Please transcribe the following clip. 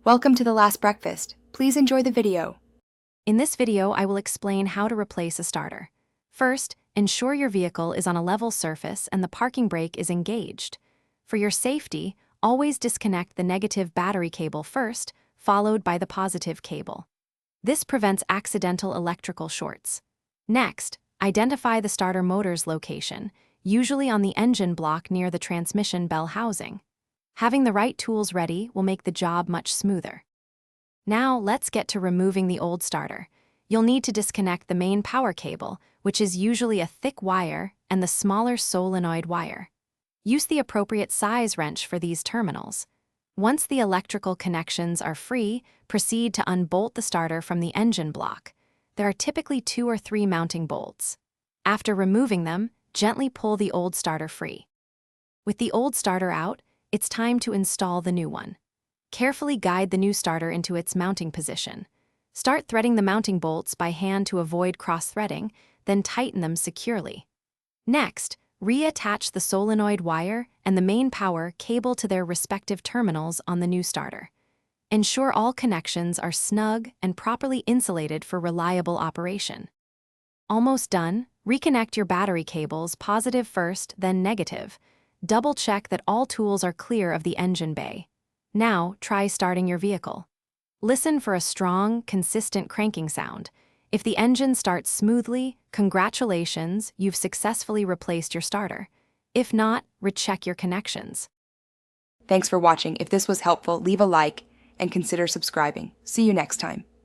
Welcome to the last breakfast. Please enjoy the video. In this video, I will explain how to replace a starter. First, ensure your vehicle is on a level surface and the parking brake is engaged. For your safety, always disconnect the negative battery cable first, followed by the positive cable. This prevents accidental electrical shorts. Next, identify the starter motor's location, usually on the engine block near the transmission bell housing. Having the right tools ready will make the job much smoother. Now let's get to removing the old starter. You'll need to disconnect the main power cable, which is usually a thick wire, and the smaller solenoid wire. Use the appropriate size wrench for these terminals. Once the electrical connections are free, proceed to unbolt the starter from the engine block. There are typically 2 or 3 mounting bolts. After removing them, gently pull the old starter free. With the old starter out, it's time to install the new one. Carefully guide the new starter into its mounting position. Start threading the mounting bolts by hand to avoid cross-threading, then tighten them securely. Next, reattach the solenoid wire and the main power cable to their respective terminals on the new starter. Ensure all connections are snug and properly insulated for reliable operation. Almost done, reconnect your battery cables, positive first, then negative. Double-check that all tools are clear of the engine bay. Now, try starting your vehicle. Listen for a strong, consistent cranking sound. If the engine starts smoothly, congratulations, you've successfully replaced your starter. If not, recheck your connections. Thanks for watching. If this was helpful, leave a like and consider subscribing. See you next time.